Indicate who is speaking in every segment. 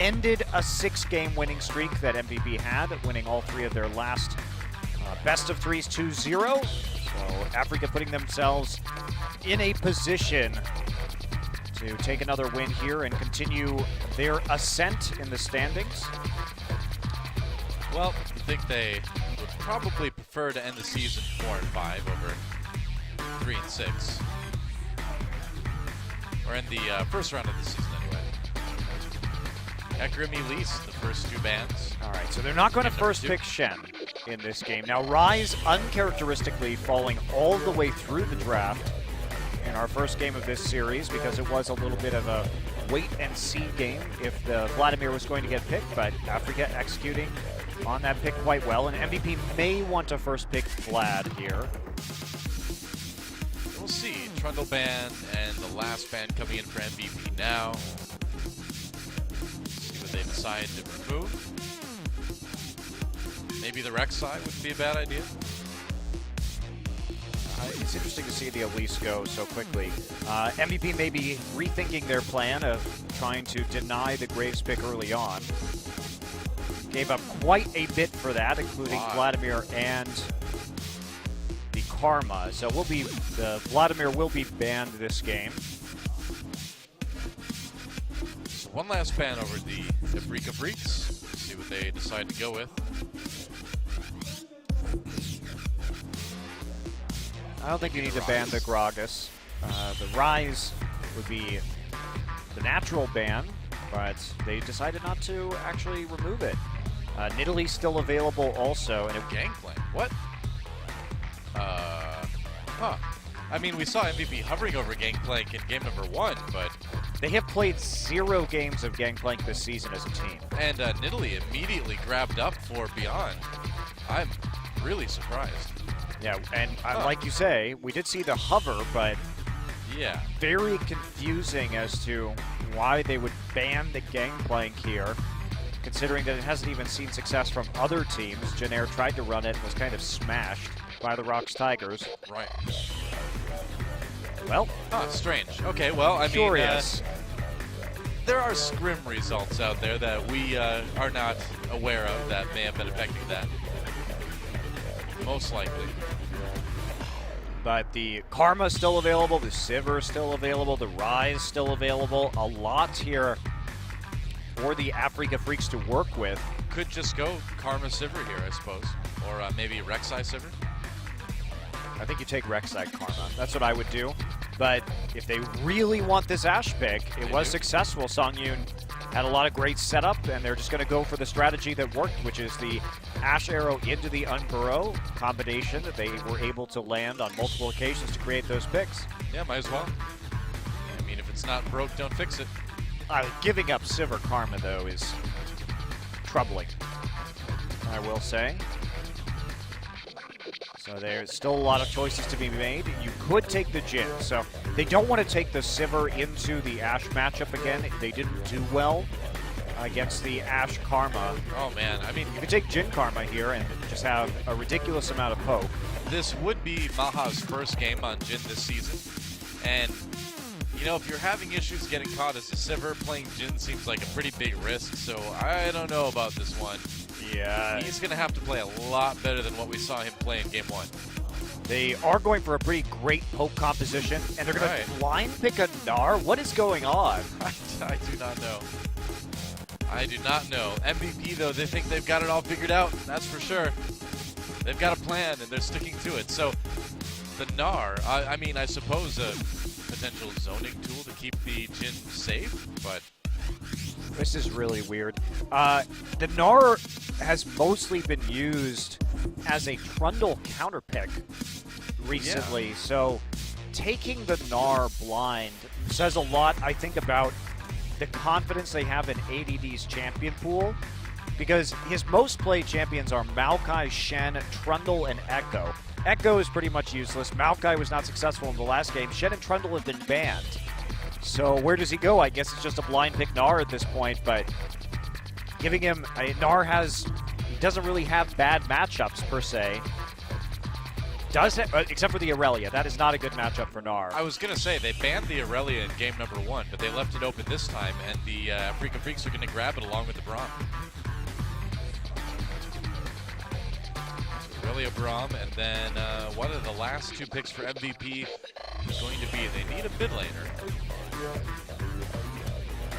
Speaker 1: ended a 6-game winning streak that MVP had, winning all 3 of their last best of 3s 2-0. So Afreeca putting themselves in a position to take another win here and continue their ascent in the standings.
Speaker 2: Well, I think they would probably prefer to end the season 4-5 over 3-6. Or in the first round of the season anyway. Hecarim, Elise, the first 2 bans.
Speaker 1: All right, so they're not going to first pick Shen in this game. Now, Rise uncharacteristically falling all the way through the draft in our first game of this series because it was a little bit of a wait-and-see game if the Vladimir was going to get picked, but Afreeca executing on that pick quite well, and MVP may want to first pick Vlad here.
Speaker 2: We'll see. Trundle ban and the last ban coming in for MVP now. See what they decide to remove. Maybe the Rek'Sai wouldn't be a bad idea.
Speaker 1: It's interesting to see the Elise go so quickly. MVP may be rethinking their plan of trying to deny the Graves pick early on. Gave up quite a bit for that, including Vladimir and the Karma. So the Vladimir will be banned this game.
Speaker 2: So one last ban over the Afreeca Freecs. See what they decide to go with.
Speaker 1: I don't think you need to ban the Gragas. The Rise would be the natural ban, but they decided not to actually remove it. Nidalee still available also. And
Speaker 2: Gangplank. What? Huh. I mean, we saw MVP hovering over Gangplank in game number 1, but...
Speaker 1: They have played 0 games of Gangplank this season as a team.
Speaker 2: And Nidalee immediately grabbed up for Beyond. I'm really surprised.
Speaker 1: Yeah, and like you say, we did see the hover, but
Speaker 2: yeah,
Speaker 1: very confusing as to why they would ban the Gangplank here, considering that it hasn't even seen success from other teams. Gnar tried to run it and was kind of smashed by the Rocks Tigers.
Speaker 2: Right.
Speaker 1: Well.
Speaker 2: Oh, strange. Okay, well, I
Speaker 1: curious.
Speaker 2: mean, there are scrim results out there that we are not aware of that may have been affecting that. Most likely.
Speaker 1: But the Karma is still available, the Sivir is still available, the Rise still available. A lot here for the Afreeca Freecs to work with.
Speaker 2: Could just go Karma Sivir here, I suppose. Or maybe Rek'Sai Sivir.
Speaker 1: I think you take Rek'Sai Karma. That's what I would do. But if they really want this Ashe pick, it was successful. Sangyoon had a lot of great setup, and they're just going to go for the strategy that worked, which is the Ashe arrow into the Unburrow combination that they were able to land on multiple occasions to create those picks.
Speaker 2: Yeah, might as well. I mean, if it's not broke, don't fix it.
Speaker 1: Giving up Sivir Karma, though, is troubling, I will say. So there's still a lot of choices to be made. You could take the Jhin. So they don't want to take the Sivir into the Ashe matchup again. They didn't do well against the Ashe Karma.
Speaker 2: Oh, man. I mean,
Speaker 1: you could take Jhin Karma here and just have a ridiculous amount of poke.
Speaker 2: This would be MaHa's first game on Jhin this season. And, you know, if you're having issues getting caught as a Sivir, playing Jhin seems like a pretty big risk. So I don't know about this one.
Speaker 1: Yeah.
Speaker 2: He's going to have to play a lot better than what we saw him play in game 1.
Speaker 1: They are going for a pretty great poke composition, and they're going to blind pick a Gnar? What is going on?
Speaker 2: I do not know. I do not know. MVP, though, they think they've got it all figured out. That's for sure. They've got a plan, and they're sticking to it. So the Gnar, I mean, I suppose a potential zoning tool to keep the Jhin safe, but...
Speaker 1: This is really weird. The Gnar has mostly been used as a Trundle counter pick recently, so taking the Gnar blind says a lot, I think, about the confidence they have in ADD's champion pool, because his most played champions are Maokai, Shen, Trundle, and Echo. Echo is pretty much useless. Maokai was not successful in the last game. Shen and Trundle have been banned. So where does he go? I guess it's just a blind pick Gnar at this point, but giving him, Gnar he doesn't really have bad matchups per se. does it, except for the Irelia. That is not a good matchup for Gnar.
Speaker 2: I was going to say, they banned the Irelia in game number 1, but they left it open this time, and the Afreeca Freecs are going to grab it along with the Braum. Irelia, Braum, and then what are the last 2 picks for MVP going to be? They need a mid laner.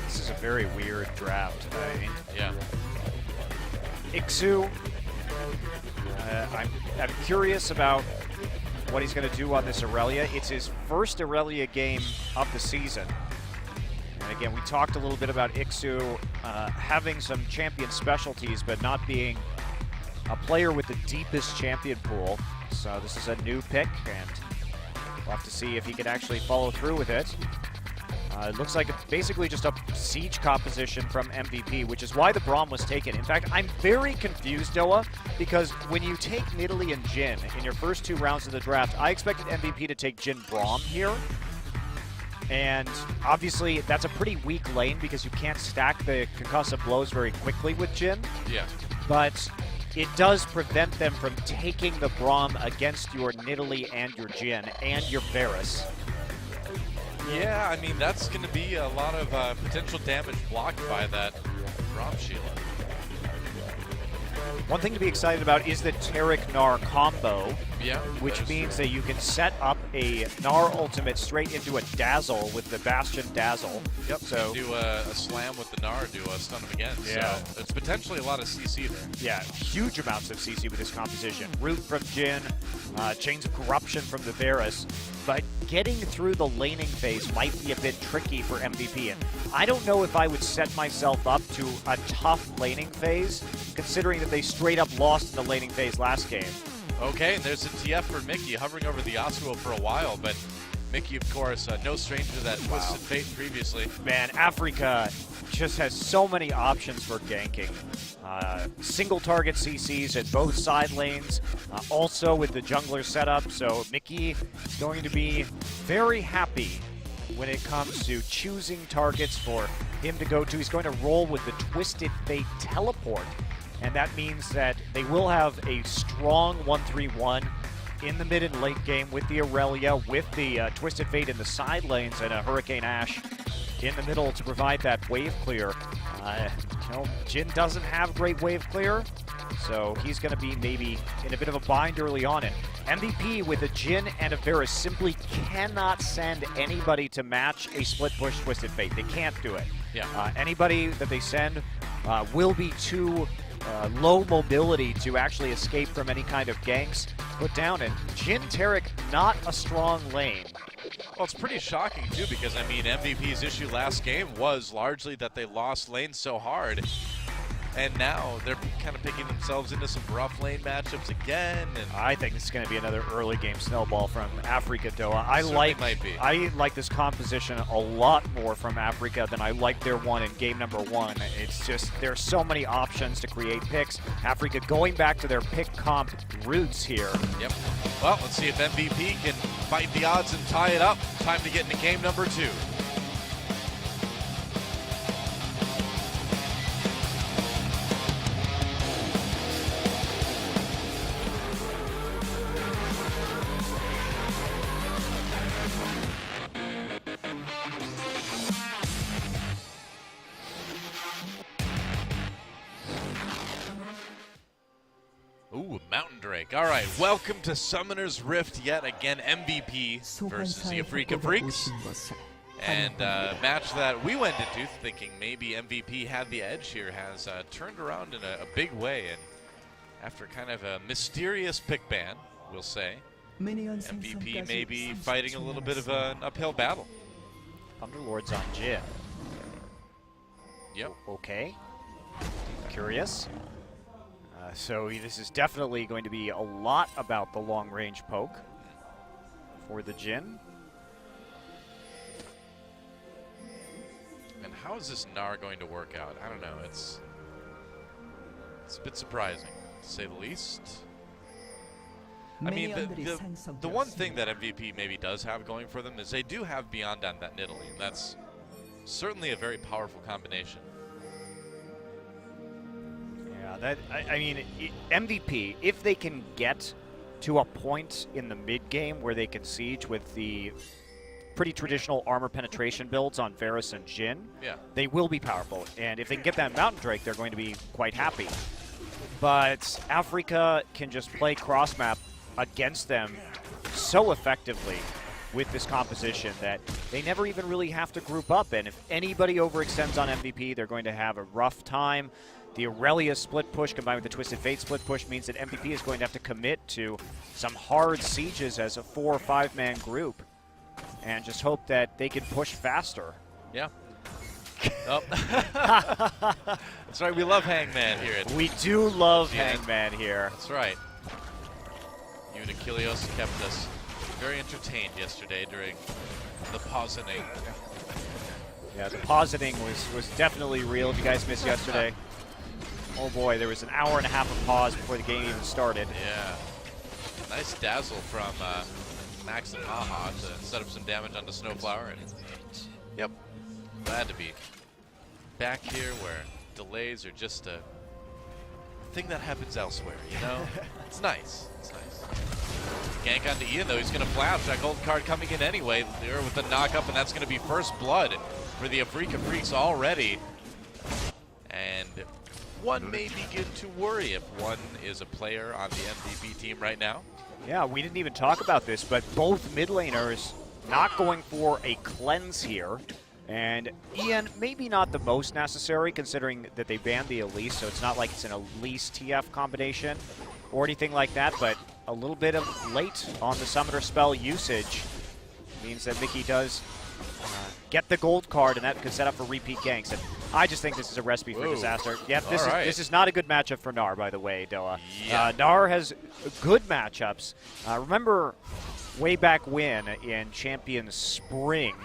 Speaker 1: This is a very weird draft.
Speaker 2: Yeah.
Speaker 1: Ikssu, I'm curious about what he's going to do on this Irelia. It's his first Irelia game of the season. And again, we talked a little bit about Ikssu having some champion specialties, but not being a player with the deepest champion pool. So this is a new pick, and we'll have to see if he can actually follow through with it. It looks like basically just a siege composition from MVP, which is why the Braum was taken. In fact, I'm very confused, Doa, because when you take Nidalee and Jhin in your first 2 rounds of the draft, I expected MVP to take Jhin Braum here. And obviously, that's a pretty weak lane because you can't stack the concussive blows very quickly with Jhin.
Speaker 2: Yeah.
Speaker 1: But it does prevent them from taking the Braum against your Nidalee and your Jhin and your Varus.
Speaker 2: Yeah, I mean, that's going to be a lot of potential damage blocked by that Braum shield.
Speaker 1: One thing to be excited about is the Taric Gnar combo,
Speaker 2: Yeah,
Speaker 1: which means that you can set up a Gnar ultimate straight into a Dazzle with the Bastion Dazzle.
Speaker 2: Yep,
Speaker 1: So
Speaker 2: do a slam with the Gnar, do a stun him again.
Speaker 1: Yeah.
Speaker 2: So it's potentially a lot of CC there.
Speaker 1: yeah, huge amounts of CC with this composition. Root from Jhin, Chains of Corruption from the Varus. But getting through the laning phase might be a bit tricky for MVP. And I don't know if I would set myself up to a tough laning phase, considering that they straight up lost in the laning phase last game.
Speaker 2: Okay, and there's a TF for Mickey, hovering over the Yasuo for a while, but Mickey, of course, no stranger to that Twisted Fate previously.
Speaker 1: Man, Afreeca just has so many options for ganking. Single target CCs at both side lanes, also with the jungler setup, so Mickey is going to be very happy when it comes to choosing targets for him to go to. He's going to roll with the Twisted Fate teleport, and that means that they will have a strong 1-3-1 in the mid and late game with the Irelia, with the Twisted Fate in the side lanes, and a Hurricane Ashe in the middle to provide that wave clear. Jhin doesn't have great wave clear, so he's going to be maybe in a bit of a bind early on. And MVP with a Jhin and a Varus simply cannot send anybody to match a split push Twisted Fate. They can't do it.
Speaker 2: Yeah.
Speaker 1: Anybody that they send will be too low mobility to actually escape from any kind of ganks put down. And Jhin Taric, not a strong lane.
Speaker 2: Well, it's pretty shocking, too, because, I mean, MVP's issue last game was largely that they lost lane so hard. And now they're kind of picking themselves into some rough lane matchups again. And
Speaker 1: I think this is going to be another early game snowball from Afreeca, Doa.
Speaker 2: might be.
Speaker 1: I like this composition a lot more from Afreeca than I liked their one in game number 1. It's just, there's so many options to create picks. Afreeca going back to their pick comp roots here.
Speaker 2: Yep. Well, let's see if MVP can fight the odds and tie it up. Time to get into game number 2. Ooh, Mountain Drake. All right, welcome to Summoner's Rift yet again. MVP versus the Afreeca Freecs. And a match that we went into thinking maybe MVP had the edge here has turned around in a big way. And after kind of a mysterious pick ban, we'll say, MVP may be fighting a little bit of an uphill battle.
Speaker 1: Thunderlord's on Jhin.
Speaker 2: Yep.
Speaker 1: Okay. Curious. So this is definitely going to be a lot about the long-range poke for the Jhin.
Speaker 2: And how is this Gnar going to work out? I don't know. It's a bit surprising, to say the least. I mean, the one thing that MVP maybe does have going for them is they do have Beyond on that Nidalee, and that's certainly a very powerful combination.
Speaker 1: Yeah, I mean, MVP, if they can get to a point in the mid game where they can siege with the pretty traditional armor penetration builds on Varus and Jhin, they will be powerful. And if they can get that Mountain Drake, they're going to be quite happy. But Afreeca can just play cross map against them so effectively with this composition that they never even really have to group up. And if anybody overextends on MVP, they're going to have a rough time. The Irelia split push combined with the Twisted Fate split push means that MVP is going to have to commit to some hard sieges as a 4 or 5 man group and just hope that they can push faster.
Speaker 2: Yeah. Oh. That's right, we love Hangman here.
Speaker 1: We do love Hangman here.
Speaker 2: That's right. You and Achilles kept us very entertained yesterday during the positing.
Speaker 1: Yeah, the positing was definitely real. If you guys missed yesterday, oh boy, there was an hour and a half of pause before the game even started.
Speaker 2: Yeah. Nice dazzle from Max and MaHa to set up some damage onto SnowFlower. And yep, glad to be back here where delays are just a thing that happens elsewhere, you know? It's nice. It's nice. Gank onto Ian, though. He's going to flash. That gold card coming in anyway. There with the knock-up, and that's going to be first blood for the Afreeca Freecs already. And one may begin to worry if one is a player on the MVP team right now.
Speaker 1: Yeah, we didn't even talk about this, but both mid laners not going for a cleanse here. And Ian, maybe not the most necessary considering that they banned the Elise, so it's not like it's an Elise TF combination or anything like that, but a little bit of late on the summoner spell usage means that Mickey does get the gold card, and that could set up for repeat ganks. And I just think this is a recipe for disaster. Yep, this is not a good matchup for Gnar, by the way, Doa.
Speaker 2: Yeah.
Speaker 1: Gnar has good matchups. Remember way back when in Champions Spring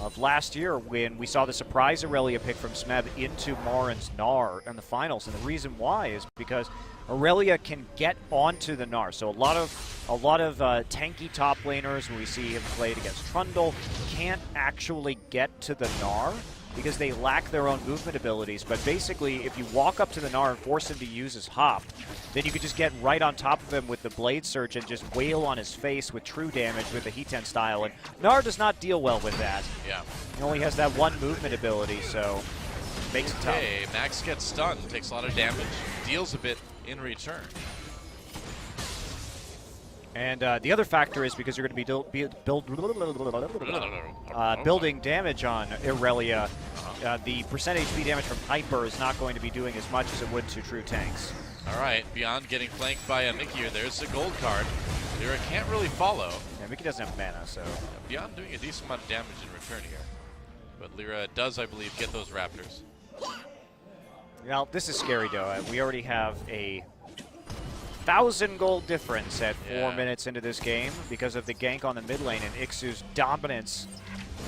Speaker 1: of last year when we saw the surprise Irelia pick from Smeb into Marin's Gnar in the finals, and the reason why is because Irelia can get onto the Gnar. So a lot of tanky top laners when we see him played against Trundle can't actually get to the Gnar because they lack their own movement abilities. But basically, if you walk up to the Gnar and force him to use his hop, then you could just get right on top of him with the Blade Surge and just wail on his face with true damage with the Heat-10 style. And Gnar does not deal well with that.
Speaker 2: Yeah.
Speaker 1: He only has that one movement ability, so it makes it tough.
Speaker 2: Okay, Max gets stunned, takes a lot of damage, deals a bit in return.
Speaker 1: And the other factor is because you're going to be building damage on Irelia, the percent HP damage from Hyper is not going to be doing as much as it would to true tanks.
Speaker 2: All right, beyond getting flanked by a Mickey here, there's a gold card. LirA can't really follow.
Speaker 1: Yeah, Mickey doesn't have mana, so...
Speaker 2: Beyond doing a decent amount of damage in return here. But LirA does, I believe, get those Raptors.
Speaker 1: Well, this is scary, though. We already have a 1,000 gold difference at 4 minutes into this game because of the gank on the mid lane and Iksu's dominance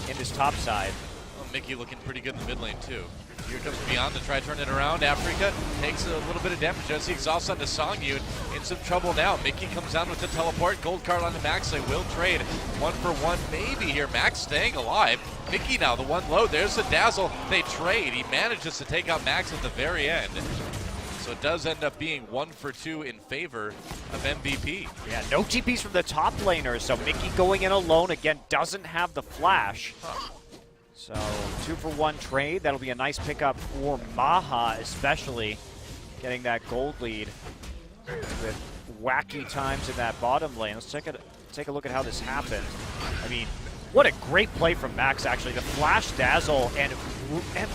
Speaker 1: in this top side.
Speaker 2: Well, Mickey looking pretty good in the mid lane, too. Here comes Beyond to try to turn it around. Afreeca takes a little bit of damage. Does he exhaust onto Sangyoon? In some trouble now. Mickey comes down with the teleport. Gold card onto Max. They will trade 1 for 1 maybe here. Max staying alive. Mickey now the one low. There's the dazzle. They trade. He manages to take out Max at the very end. So it does end up being 1 for 2 in favor of MVP.
Speaker 1: Yeah, no TPs from the top laners. So Mickey going in alone again doesn't have the flash. So 2 for 1 trade. That'll be a nice pickup for MaHa, especially getting that gold lead with wacky times in that bottom lane. Let's take a look at how this happened. I mean, what a great play from Max, actually. The flash dazzle, and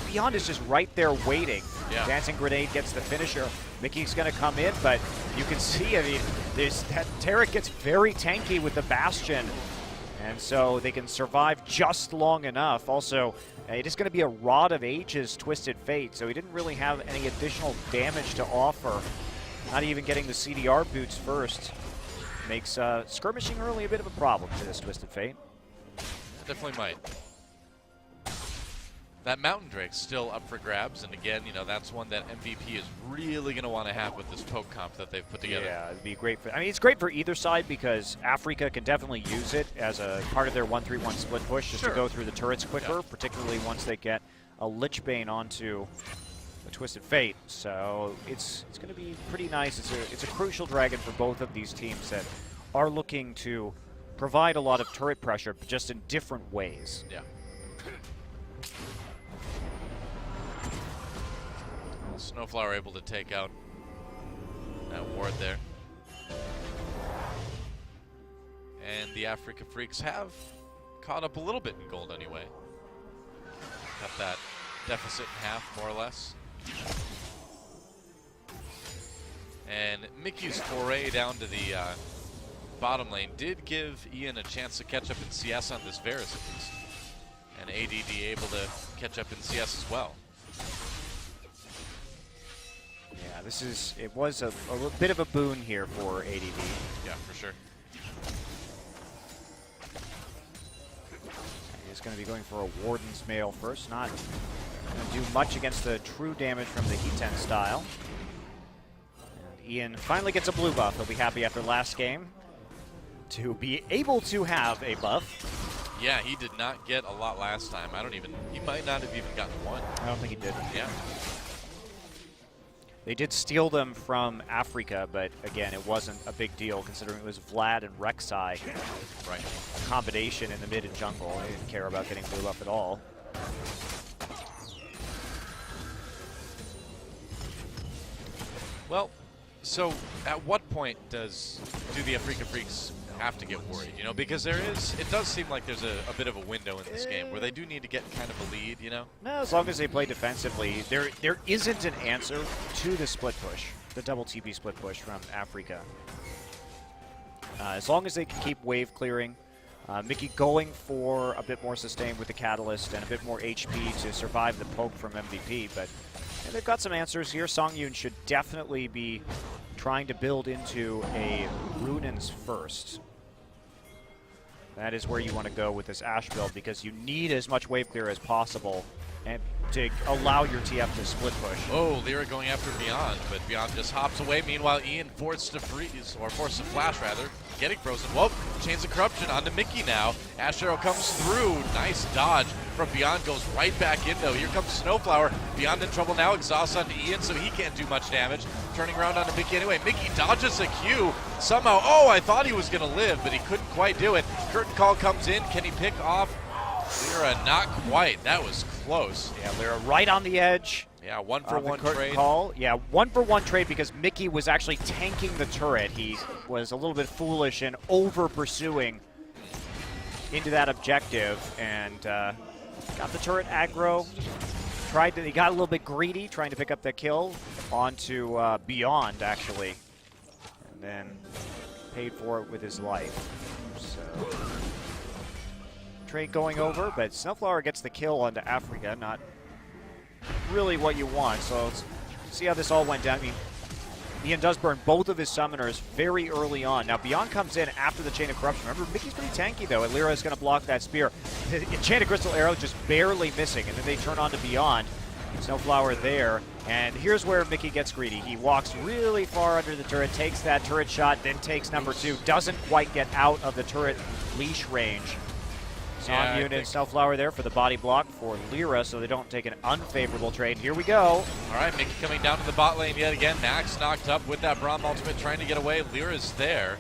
Speaker 1: Beyond is just right there waiting.
Speaker 2: Yeah.
Speaker 1: Dancing Grenade gets the finisher. Mickey's going to come in, but you can see, I mean, that Taric gets very tanky with the Bastion. And so they can survive just long enough. Also, it is going to be a Rod of Ages Twisted Fate, so he didn't really have any additional damage to offer. Not even getting the CDR boots first makes skirmishing early a bit of a problem for this Twisted Fate.
Speaker 2: Definitely might. That Mountain Drake's still up for grabs, and again, you know, that's one that MVP is really going to want to have with this poke comp that they've put together.
Speaker 1: Yeah, it'd be great for, I mean, it's great for either side because Afreeca can definitely use it as a part of their 1-3-1 split push just to go through the turrets quicker, particularly once they get a Lichbane onto the Twisted Fate. So it's going to be pretty nice. It's a crucial dragon for both of these teams that are looking to provide a lot of turret pressure, but just in different ways.
Speaker 2: Yeah. SnowFlower able to take out that ward there. And the Afreeca Freecs have caught up a little bit in gold anyway. Cut that deficit in half, more or less. And Mickey's foray down to the bottom lane did give Ian a chance to catch up in CS on this Varus at least. And ADD able to catch up in CS as well.
Speaker 1: Yeah, it was a bit of a boon here for ADD.
Speaker 2: Yeah, for sure.
Speaker 1: He's going to be going for a Warden's Mail first. Not going to do much against the true damage from the Heat 10 style. And Ian finally gets a blue buff. He'll be happy after last game to be able to have a buff.
Speaker 2: Yeah, he did not get a lot last time. He might not have even gotten one.
Speaker 1: I don't think he did.
Speaker 2: Yeah.
Speaker 1: They did steal them from Afreeca, but again, it wasn't a big deal considering it was Vlad and Rek'Sai.
Speaker 2: Right.
Speaker 1: A combination in the mid and jungle. They didn't care about getting blue up at all.
Speaker 2: Well, so at what point do the Afreeca Freecs have to get worried? You know, because it does seem like there's a bit of a window in this game where they do need to get kind of a lead, you know?
Speaker 1: No, as long as they play defensively, there isn't an answer to the split push, the double TP split push from Afreeca. As long as they can keep wave clearing, Mickey going for a bit more sustain with the Catalyst and a bit more HP to survive the poke from MVP, but they've got some answers here. Sangyoon should definitely be trying to build into a Runins first. That is where you want to go with this Ashe build because you need as much wave clear as possible and to allow your TF to split push.
Speaker 2: Oh, LirA going after Beyond, but Beyond just hops away. Meanwhile, Ian forced to freeze, or forced to flash rather, getting frozen. Whoa, Chains of Corruption onto Mickey now. Ashe Arrow comes through. Nice dodge from Beyond, goes right back in though. Here comes SnowFlower. Beyond in trouble now, exhaust onto Ian, so he can't do much damage. Turning around onto Mickey anyway. Mickey dodges a Q. Somehow, oh, I thought he was gonna live, but he couldn't quite do it. Curtain Call comes in. Can he pick off LirA? Not quite. That was close.
Speaker 1: Yeah, LirA right on the edge.
Speaker 2: Yeah, 1-for-1 trade.
Speaker 1: Call. Yeah, 1-for-1 trade because Mickey was actually tanking the turret. He was a little bit foolish and over pursuing into that objective and got the turret aggro. He got a little bit greedy trying to pick up the kill onto Beyond actually, and then paid for it with his life. So trade going over, but SnowFlower gets the kill onto Afreeca. Not really what you want, so let's see how this all went down. I mean, Ian does burn both of his summoners very early on. Now, Beyond comes in after the Chain of Corruption. Remember, Mickey's pretty tanky, though, and LirA is going to block that spear. Enchanted Crystal Arrow just barely missing, and then they turn on to Beyond. SnowFlower there, and here's where Mickey gets greedy. He walks really far under the turret, takes that turret shot, then takes number 2. Doesn't quite get out of the turret leash range. Sangyoon and SnowFlower there for the body block for LirA, so they don't take an unfavorable trade. Here we go.
Speaker 2: All right, Mickey coming down to the bot lane yet again. Nax knocked up with that Braum ultimate, trying to get away. LirA's there.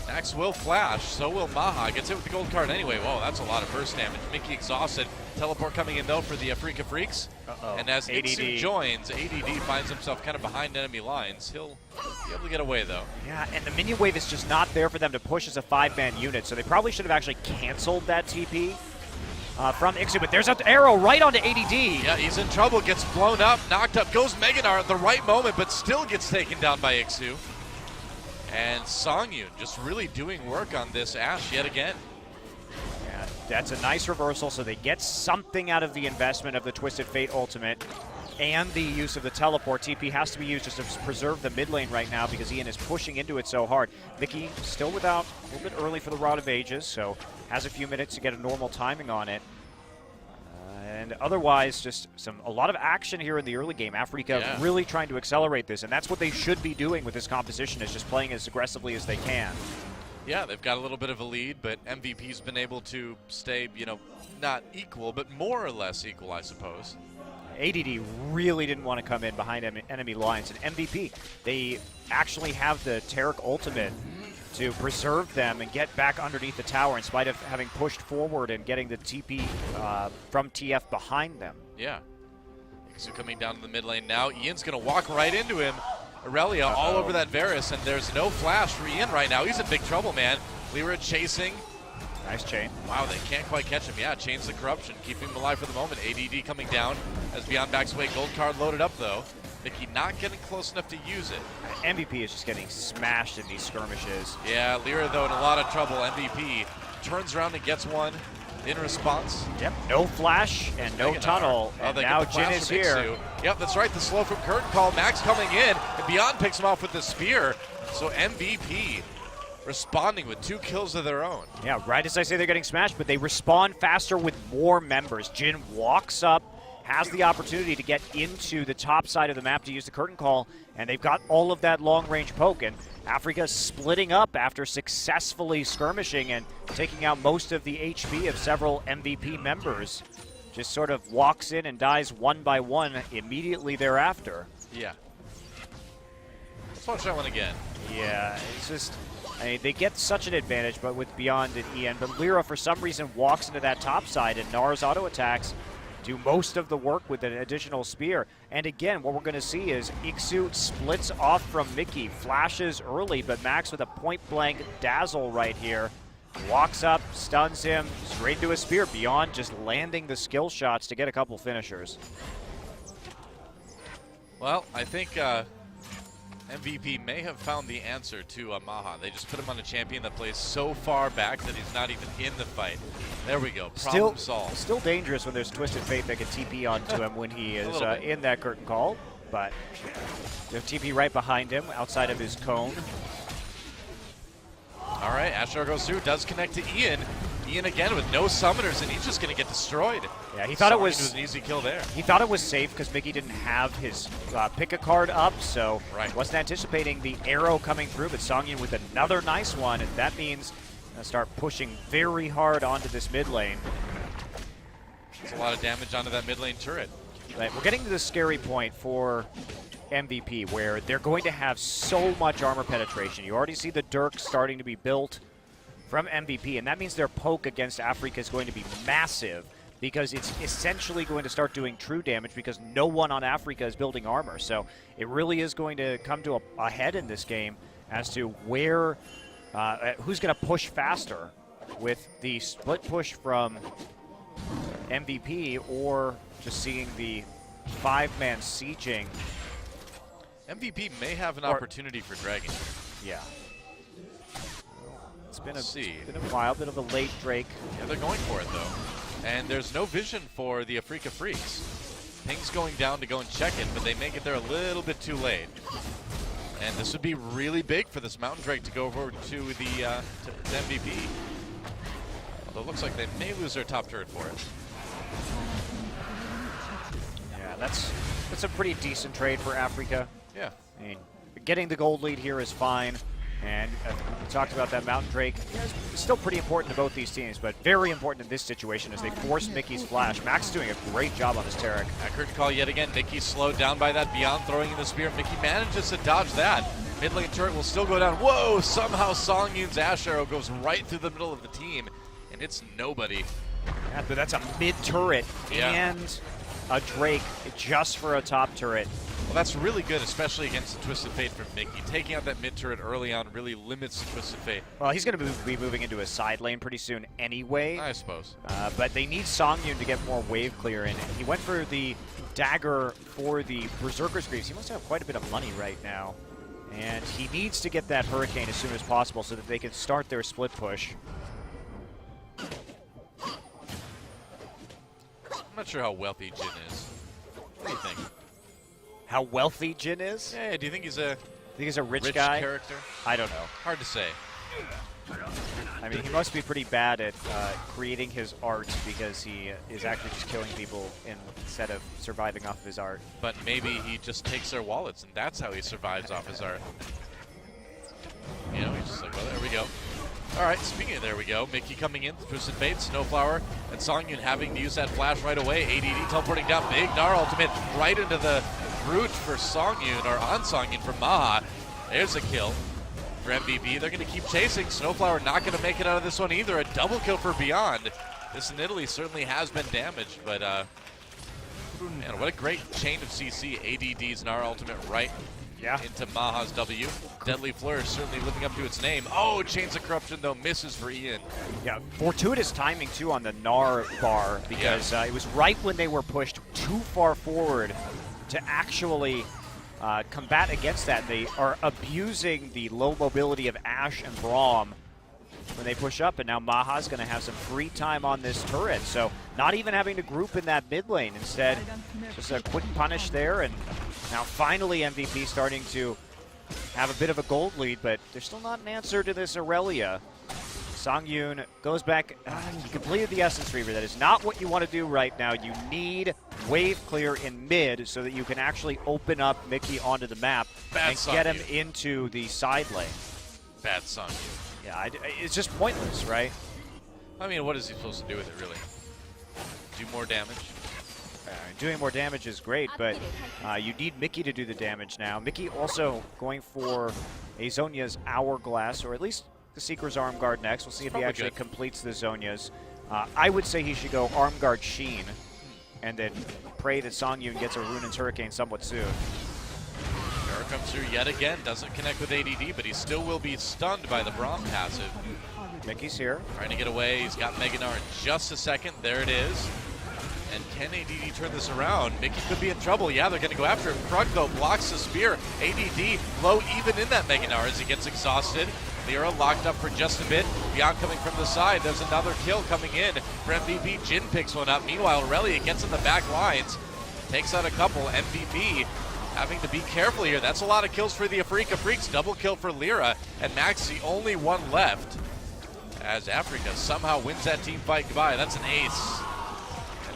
Speaker 2: Nax will flash, so will MaHa. Gets hit with the gold card anyway. Whoa, that's a lot of burst damage. Mickey exhausted. Teleport coming in, though, for the Afreeca Freecs. And as ikssu joins, ADD finds himself kind of behind enemy lines. He'll be able to get away, though.
Speaker 1: Yeah, and the minion wave is just not there for them to push as a 5-man unit, so they probably should have actually canceled that TP from ikssu. But there's an arrow right onto ADD.
Speaker 2: Yeah, he's in trouble, gets blown up, knocked up, goes Gnar at the right moment, but still gets taken down by ikssu. And Sangyoon just really doing work on this Ashe yet again.
Speaker 1: Yeah, that's a nice reversal, so they get something out of the investment of the Twisted Fate ultimate and the use of the teleport. TP has to be used just to preserve the mid lane right now because Ian is pushing into it so hard. Mickey still without, a little bit early for the Rod of Ages, so has a few minutes to get a normal timing on it. And otherwise, just a lot of action here in the early game. Afreeca really trying to accelerate this, and that's what they should be doing with this composition, is just playing as aggressively as they can.
Speaker 2: Yeah, they've got a little bit of a lead, but MVP's been able to stay, you know, not equal, but more or less equal, I suppose.
Speaker 1: ADD really didn't want to come in behind enemy lines. And MVP, they actually have the Taric ultimate to preserve them and get back underneath the tower in spite of having pushed forward and getting the TP from TF behind them.
Speaker 2: Yeah. Ikssu coming down to the mid lane now. Ian's going to walk right into him. Irelia all over that Varus, and there's no flash for Ian right now. He's in big trouble, man. LirA chasing.
Speaker 1: Nice chain.
Speaker 2: Wow, they can't quite catch him. Yeah, chains the corruption, keeping him alive for the moment. ADD coming down as Beyond backs away. Gold card loaded up, though. Mickey not getting close enough to use it.
Speaker 1: MVP is just getting smashed in these skirmishes.
Speaker 2: Yeah, LirA, though, in a lot of trouble. MVP turns around and gets one in response.
Speaker 1: Yep, no flash and no tunnel. And now Jhin is here.
Speaker 2: Ikssu. Yep, that's right, the slow from curtain call. Max coming in, and Beyond picks him off with the spear. So MVP responding with 2 kills of their own.
Speaker 1: Yeah, right as I say they're getting smashed, but they respond faster with more members. Jhin walks up, has the opportunity to get into the top side of the map to use the curtain call, and they've got all of that long-range poke, and Afreeca splitting up after successfully skirmishing and taking out most of the HP of several MVP members. Just sort of walks in and dies one by one immediately thereafter.
Speaker 2: Yeah. Let's watch that one again.
Speaker 1: Yeah, it's just, I mean, they get such an advantage, but with Beyond and Ian, but LirA for some reason walks into that top side, and Gnar's auto attacks do most of the work with an additional spear. And again, what we're going to see is Ikssu splits off from Mickey, flashes early, but Max with a point-blank dazzle right here. Walks up, stuns him, straight into a spear. Beyond just landing the skill shots to get a couple finishers.
Speaker 2: Well, I think MVP may have found the answer to MaHa. They just put him on a champion that plays so far back that he's not even in the fight. There we go. Problem solved.
Speaker 1: Still dangerous when there's Twisted Fate that can TP onto him when he is in that curtain call, but there's TP right behind him outside of his cone.
Speaker 2: All right, Ashe goes through, does connect to Ian. Ian again with no summoners, and he's just going to get destroyed.
Speaker 1: Yeah, he thought it was
Speaker 2: an easy kill there.
Speaker 1: He thought it was safe because Mickey didn't have his pick a card up, so wasn't anticipating the arrow coming through, but Sangyoon with another nice one, and that means start pushing very hard onto this mid lane.
Speaker 2: There's a lot of damage onto that mid lane turret.
Speaker 1: Right, we're getting to the scary point for MVP where they're going to have so much armor penetration. You already see the Dirk starting to be built from MVP, and that means their poke against Afreeca is going to be massive because it's essentially going to start doing true damage because no one on Afreeca is building armor. So it really is going to come to a head in this game as to where who's going to push faster with the split push from MVP or just seeing the 5-man sieging.
Speaker 2: MVP may have an opportunity for Dragon.
Speaker 1: Yeah. It's been a while, bit of a late Drake.
Speaker 2: Yeah, they're going for it though. And there's no vision for the Afreeca Freecs. Ping's going down to go and check it, but they make it there a little bit too late. And this would be really big for this Mountain Drake to go over to the to MVP. Although it looks like they may lose their top turret for it.
Speaker 1: Yeah, that's a pretty decent trade for Afreeca.
Speaker 2: Yeah.
Speaker 1: I mean, getting the gold lead here is fine. And we talked about that Mountain Drake. Yeah, it's still pretty important to both these teams, but very important in this situation as they force Mickey's flash. Max is doing a great job on this Taric.
Speaker 2: Curtain call yet again. Mickey's slowed down by that Beyond throwing in the spear. Mickey manages to dodge that. Mid lane turret will still go down. Whoa! Somehow Sangyoon's Ashe arrow goes right through the middle of the team, and it's nobody.
Speaker 1: Yeah, but that's a mid turret and a Drake just for a top turret.
Speaker 2: Well, that's really good, especially against the Twisted Fate from Mickey. Taking out that mid turret early on really limits the Twisted Fate.
Speaker 1: Well, he's going to be moving into a side lane pretty soon anyway.
Speaker 2: I suppose.
Speaker 1: But they need Sangyoon to get more wave clear in. He went for the dagger for the Berserker's Greaves. He must have quite a bit of money right now. And he needs to get that Hurricane as soon as possible so that they can start their split push.
Speaker 2: I'm not sure how wealthy Jhin is. What do you think?
Speaker 1: How wealthy Jhin is?
Speaker 2: Yeah, do you think he's a
Speaker 1: rich guy?
Speaker 2: Character?
Speaker 1: I don't know.
Speaker 2: Hard to say.
Speaker 1: I mean, he must be pretty bad at creating his art because he is actually just killing people instead of surviving off of his art.
Speaker 2: But maybe he just takes their wallets, and that's how he survives off his art. You know, he's just like, well, there we go. All right, speaking of there we go. Mickey coming in, twisted bait, SnowFlower, and Sangyoon having to use that flash right away. ADD teleporting down, big Gnar ultimate right into the root for Sangyoon, or on Sangyoon from MaHa. There's a kill for MVP. They're going to keep chasing. SnowFlower not going to make it out of this one either. A double kill for Beyond. This Nidalee certainly has been damaged, but man, what a great chain of CC. ADD's Gnar ultimate right into MaHa's W. Deadly Flourish certainly living up to its name. Oh, Chains of Corruption, though, misses for Ian.
Speaker 1: Yeah, fortuitous timing, too, on the Gnar bar, because it was right when they were pushed too far forward to actually combat against that. They are abusing the low mobility of Ashe and Braum when they push up, and now MaHa's going to have some free time on this turret, so not even having to group in that mid lane. Instead, just a quick punish there, and now finally MVP starting to have a bit of a gold lead, but there's still not an answer to this Irelia. Sangyoon goes back. He completed the Essence Reaver. That is not what you want to do right now. You need wave clear in mid so that you can actually open up Mickey onto the map and get him into the side lane.
Speaker 2: Bad Sangyoon.
Speaker 1: Yeah, it's just pointless, right?
Speaker 2: I mean, what is he supposed to do with it, really? Do more damage?
Speaker 1: Doing more damage is great, but you need Mickey to do the damage now. Mickey also going for a Zhonya's Hourglass, or at least the Seeker's Arm Guard next. We'll see if he actually completes the Zhonya's. I would say he should go Arm Guard Sheen, and then pray that Sangyoon gets a Ruin's Hurricane somewhat soon.
Speaker 2: Gnar comes through yet again, doesn't connect with ADD, but he still will be stunned by the Braum passive.
Speaker 1: Mickey's here.
Speaker 2: Trying to get away, he's got Mega Gnar in just a second, there it is. And can ADD turn this around? Mickey could be in trouble. Yeah, they're going to go after him. Krug, though, blocks the spear. ADD low even in that Mega Gnar as he gets exhausted. LirA locked up for just a bit. Beyond coming from the side. There's another kill coming in for MVP. Jhin picks one up. Meanwhile, Irelia gets in the back lines. Takes out a couple. MVP having to be careful here. That's a lot of kills for the Afreeca Freecs. Double kill for LirA. And Max the only one left. As Afreeca somehow wins that team fight goodbye. That's an ace.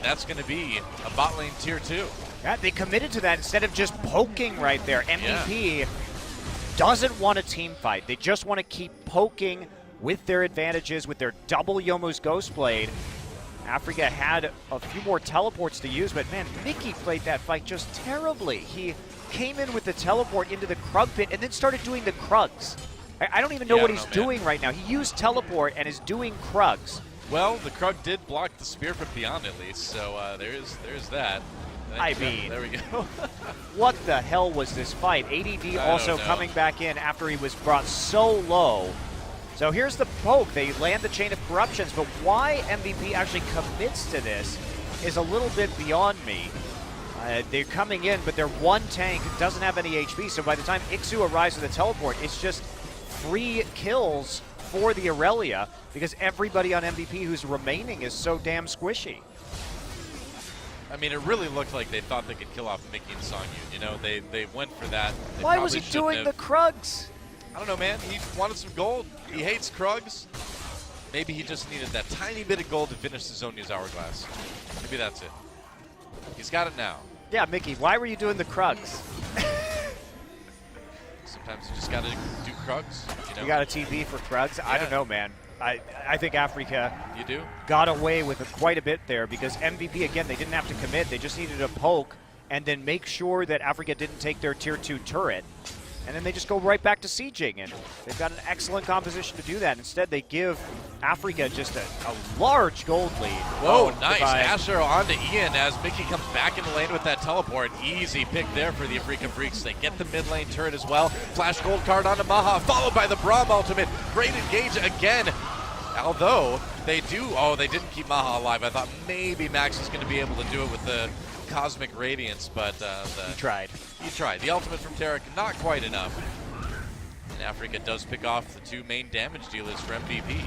Speaker 2: That's going to be a bot lane tier 2.
Speaker 1: Yeah, they committed to that instead of just poking right there. MVP doesn't want a team fight. They just want to keep poking with their advantages, with their double Youmuu's Ghostblade. Afreeca had a few more teleports to use, but man, Mickey played that fight just terribly. He came in with the teleport into the Krug pit and then started doing the Krugs. I don't even know what he's doing right now. He used teleport and is doing Krugs.
Speaker 2: Well, the Krug did block the spear from Beyond at least, so there's that.
Speaker 1: I mean,
Speaker 2: there we go.
Speaker 1: What the hell was this fight? ADD also coming back in after he was brought so low. So here's the poke. They land the Chain of Corruptions, but why MVP actually commits to this is a little bit beyond me. They're coming in, but their one tank doesn't have any HP, so by the time Ikssu arrives with a teleport, it's just free kills for the Irelia, because everybody on MVP who's remaining is so damn squishy.
Speaker 2: I mean, it really looked like they thought they could kill off Mickey and Sangyoon. You know, they went for that.
Speaker 1: Why was he doing the Krugs?
Speaker 2: I don't know, man. He wanted some gold. He hates Krugs. Maybe he just needed that tiny bit of gold to finish the Zhonya's Hourglass. Maybe that's it. He's got it now.
Speaker 1: Yeah, Mickey, why were you doing the Krugs?
Speaker 2: Sometimes you just got to do Krugs.
Speaker 1: You got a TV for Krugs? Yeah. I don't know, man. I think Afreeca got away with quite a bit there, because MVP, again, they didn't have to commit. They just needed to poke and then make sure that Afreeca didn't take their tier 2 turret. And then they just go right back to sieging, and they've got an excellent composition to do that. Instead, they give Afreeca just a large gold lead.
Speaker 2: Whoa, nice. Ashe onto Ian as Mickey comes back in the lane with that teleport. Easy pick there for the Afreeca Freecs. They get the mid lane turret as well. Flash gold card onto MaHa, followed by the Braum ultimate. Great engage again. Although, they didn't keep MaHa alive. I thought maybe Max was going to be able to do it with the Cosmic Radiance, but
Speaker 1: he tried.
Speaker 2: He tried. The ultimate from Taric, not quite enough. And Afreeca does pick off the two main damage dealers for MVP.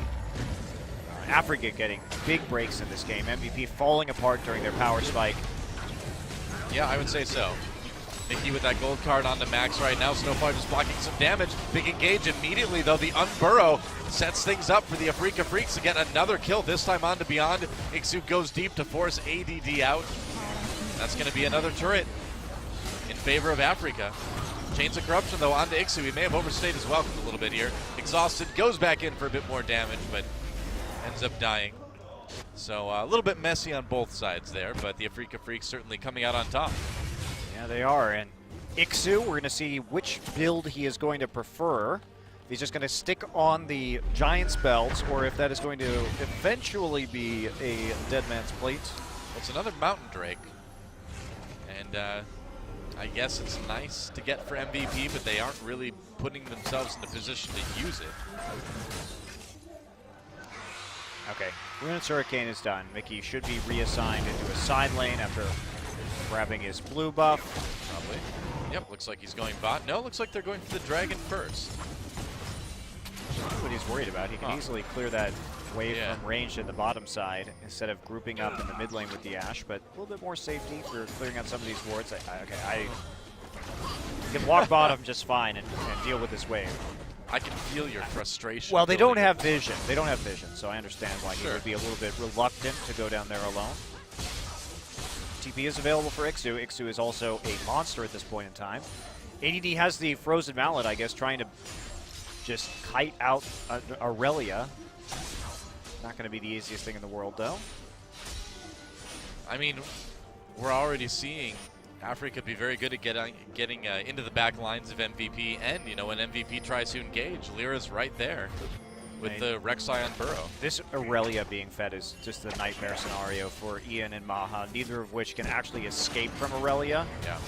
Speaker 1: Afreeca getting big breaks in this game. MVP falling apart during their power spike.
Speaker 2: Yeah, I would say so. Mickey with that gold card onto Max right now. SnowFlower just blocking some damage. Big engage immediately, though. The Unburrow sets things up for the Afreeca Freecs to get another kill, this time onto Beyond. Ikssu goes deep to force ADD out. That's going to be another turret in favor of Afreeca. Chains of Corruption, though, onto ikssu. He may have overstayed his welcome a little bit here. Exhausted, goes back in for a bit more damage, but ends up dying. So a little bit messy on both sides there, but the Afreeca Freecs certainly coming out on top.
Speaker 1: Yeah, they are. And ikssu, we're going to see which build he is going to prefer. If he's just going to stick on the Giant's Belt, or if that is going to eventually be a Dead Man's Plate.
Speaker 2: Well, it's another Mountain Drake. And I guess it's nice to get for MVP, but they aren't really putting themselves in a position to use it.
Speaker 1: Okay, Ruinous Hurricane is done. Mickey should be reassigned into a side lane after grabbing his blue buff.
Speaker 2: Probably. Yep, looks like he's going bot. No, looks like they're going for the dragon first.
Speaker 1: That's what he's worried about. He can easily clear that wave from range at the bottom side instead of grouping up in the mid lane with the Ashe, but a little bit more safety for clearing out some of these wards. I can walk bottom just fine and deal with this wave.
Speaker 2: I can feel your frustration.
Speaker 1: Well, they don't have vision. They don't have vision, so I understand why he
Speaker 2: Sure.
Speaker 1: would be a little bit reluctant to go down there alone. TP is available for ikssu. ikssu is also a monster at this point in time. ADD has the Frozen Mallet, I guess, trying to just kite out Irelia. Not going to be the easiest thing in the world, though.
Speaker 2: I mean, we're already seeing Afreeca be very good at getting into the back lines of MVP, and, you know, when MVP tries to engage, LirA's right there with the Rek'Sai on Burrow.
Speaker 1: This Irelia being fed is just a nightmare scenario for Ian and MaHa, neither of which can actually escape from Irelia.
Speaker 2: Yeah.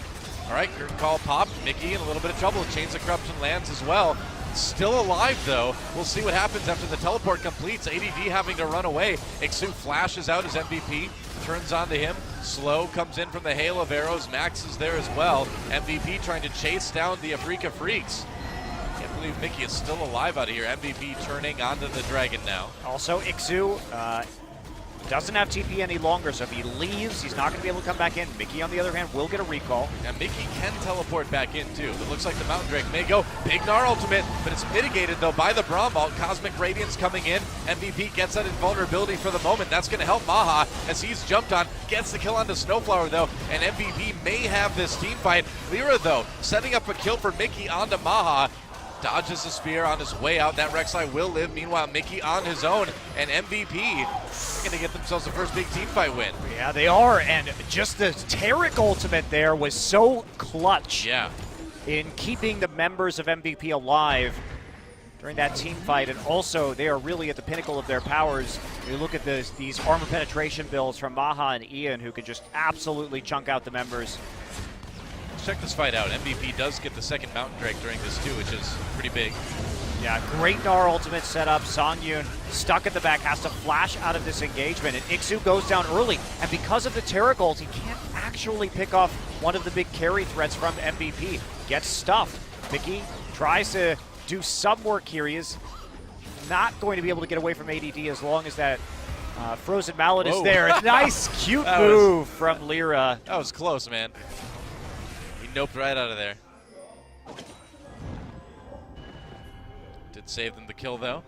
Speaker 2: All right, curtain call popped. Mickey in a little bit of trouble. Chains of Corruption lands as well. Still alive, though. We'll see what happens after the teleport completes. ADD having to run away. ikssu flashes out as MVP, turns onto him. Slow comes in from the hail of arrows. Max is there as well. MVP trying to chase down the Afreeca Freecs. Can't believe Mickey is still alive out of here. MVP turning onto the dragon now.
Speaker 1: Also, ikssu doesn't have TP any longer, so if he leaves, he's not going to be able to come back in. Mickey, on the other hand, will get a recall.
Speaker 2: And Mickey can teleport back in, too. It looks like the Mountain Drake may go. Big Gnar ultimate, but it's mitigated, though, by the Braum ult. Cosmic Radiance coming in. MVP gets that invulnerability for the moment. That's going to help MaHa as he's jumped on. Gets the kill onto SnowFlower, though, and MVP may have this team fight. LirA, though, setting up a kill for Mickey onto MaHa. Dodges the spear on his way out. That Rek'Sai will live. Meanwhile, Mickey on his own, and MVP going to get themselves the first big team fight win.
Speaker 1: Yeah, they are, and just the Taric ultimate there was so clutch in keeping the members of MVP alive during that team fight, and also they are really at the pinnacle of their powers. You look at these armor penetration builds from MaHa and Ian, who could just absolutely chunk out the members.
Speaker 2: Check this fight out. MVP does get the second Mountain Drake during this too, which is pretty big.
Speaker 1: Yeah, great Gnar ultimate setup. Sangyoon stuck at the back, has to flash out of this engagement, and ikssu goes down early. And because of the Taric ult, he can't actually pick off one of the big carry threats from MVP. Gets stuffed. Mickey tries to do some work here. He is not going to be able to get away from ADD as long as that Frozen Mallet is there. Nice, cute move from LirA.
Speaker 2: That was close, man. Noped right out of there. Did save them the kill, though.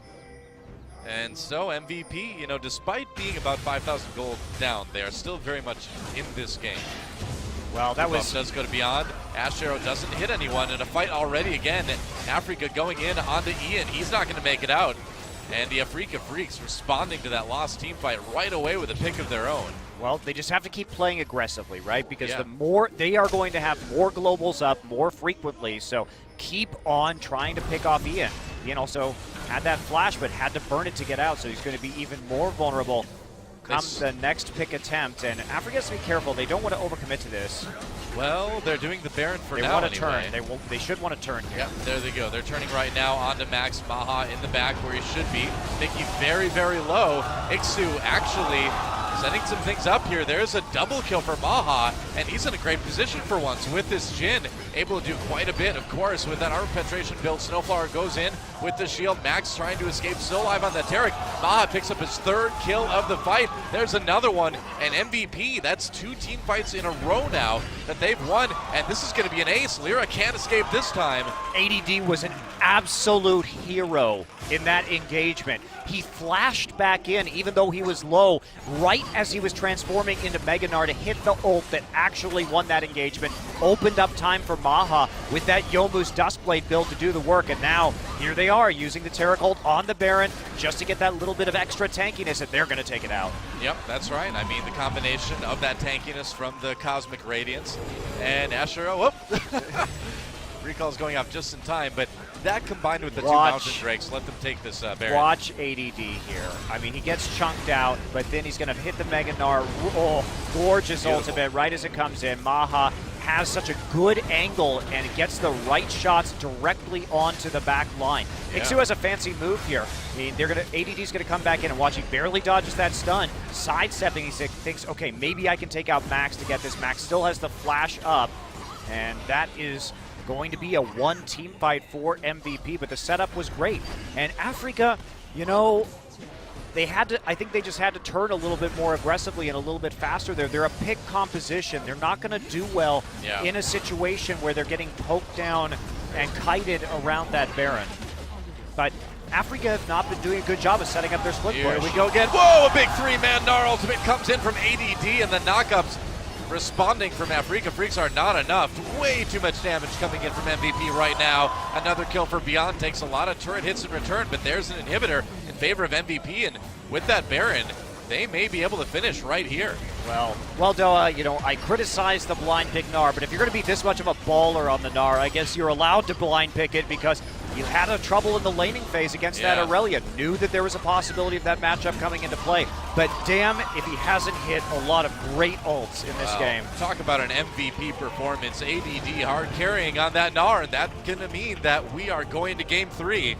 Speaker 2: And so MVP, you know, despite being about 5,000 gold down, they are still very much in this game.
Speaker 1: Well, that was...
Speaker 2: does go to Beyond. Ashe arrow doesn't hit anyone in a fight already again. Afreeca going in onto Ian. He's not going to make it out. And the Afreeca Freecs responding to that lost team fight right away with a pick of their own.
Speaker 1: Well, they just have to keep playing aggressively, right? Because the more they are going to have more globals up more frequently, so keep on trying to pick off Ian. Ian also had that flash, but had to burn it to get out, so he's going to be even more vulnerable come the next pick attempt. And Afreeca has to be careful. They don't want to overcommit to this.
Speaker 2: Well, they're doing the Baron for
Speaker 1: now. They want to turn. They should want to turn here.
Speaker 2: Yeah, there they go. They're turning right now onto Max. MaHa in the back where he should be. Mickey very, very low. ikssu actually setting some things up here. There's a double kill for MaHa, and he's in a great position for once with this Jhin. Able to do quite a bit, of course, with that armor penetration build. SnowFlower goes in with the shield. Max trying to escape, still alive on that Taric. MaHa picks up his third kill of the fight. There's another one, and MVP, that's 2 team fights in a row now that they've won, and this is going to be an ace. LirA can't escape this time.
Speaker 1: ADD was an absolute hero in that engagement. He flashed back in, even though he was low, right right as he was transforming into Mega Gnar to hit the ult that actually won that engagement, opened up time for MaHa with that Yomu's Duskblade build to do the work, and now here they are using the Taric ult on the Baron just to get that little bit of extra tankiness, and they're going to take it out.
Speaker 2: Yep, that's right. I mean, the combination of that tankiness from the Cosmic Radiance and Ashe, whoop! Recall's going off just in time, but that combined with the two Mountain Drakes let them take this Baron.
Speaker 1: Watch ADD here. I mean, he gets chunked out, but then he's going to hit the Mega Gnar. Oh, gorgeous ultimate right as it comes in. MaHa has such a good angle, and it gets the right shots directly onto the back line.
Speaker 2: Yeah.
Speaker 1: ikssu has a fancy move here. I mean, ADD's going to come back in, and watch, he barely dodges that stun. Sidestepping, he thinks, okay, maybe I can take out Max to get this. Max still has the flash up, and that is going to be a one team fight for MVP, but the setup was great. And Afreeca, you know, I think they just had to turn a little bit more aggressively and a little bit faster there. They're a pick composition. They're not going to do well in a situation where they're getting poked down and kited around that Baron. But Afreeca have not been doing a good job of setting up their split push.
Speaker 2: Here we go again. Whoa, a big three-man Gnar ultimate comes in from ADD, and the knockups responding from Afreeca Freecs are not enough. Way too much damage coming in from MVP right now. Another kill for Beyond, takes a lot of turret hits in return, but there's an inhibitor in favor of MVP, and with that Baron, they may be able to finish right here.
Speaker 1: Well, Doa, you know, I criticize the blind pick Gnar, but if you're going to be this much of a baller on the Gnar, I guess you're allowed to blind pick it because you had a trouble in the laning phase against that Irelia. Knew that there was a possibility of that matchup coming into play. But damn if he hasn't hit a lot of great ults in this game.
Speaker 2: Talk about an MVP performance. ADD hard carrying on that Gnar, and that's going to mean that we are going to game 3.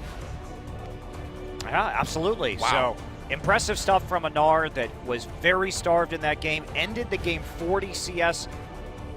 Speaker 1: Yeah, absolutely.
Speaker 2: Wow.
Speaker 1: So impressive stuff from a Gnar that was very starved in that game. Ended the game 40 CS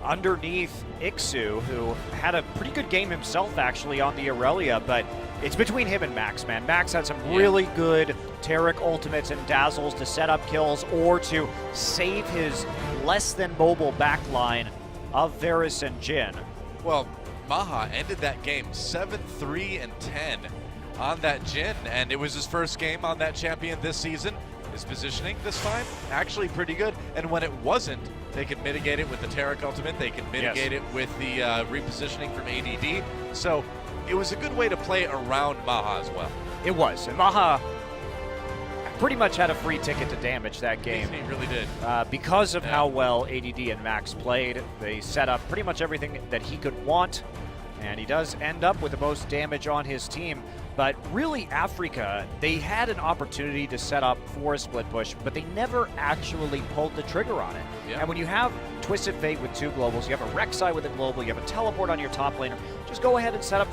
Speaker 1: underneath ikssu, who had a pretty good game himself actually on the Irelia, but it's between him and Max, man. Max had some really good Taric ultimates and dazzles to set up kills or to save his less than mobile backline of Varus and Jhin.
Speaker 2: Well, MaHa ended that game 7-3-10 on that Jhin, and it was his first game on that champion this season. His positioning this time, actually pretty good, and when it wasn't, they could mitigate it with the Taric ultimate, they could mitigate it with the repositioning from ADD, so it was a good way to play around MaHa as well.
Speaker 1: It was, and MaHa pretty much had a free ticket to damage that game.
Speaker 2: He really did.
Speaker 1: Because of how well ADD and Max played, they set up pretty much everything that he could want, and he does end up with the most damage on his team. But really, Afreeca, they had an opportunity to set up for a split push, but they never actually pulled the trigger on it.
Speaker 2: Yeah.
Speaker 1: And when you have Twisted Fate with 2 globals, you have a Rek'Sai with a global, you have a teleport on your top laner, just go ahead and set up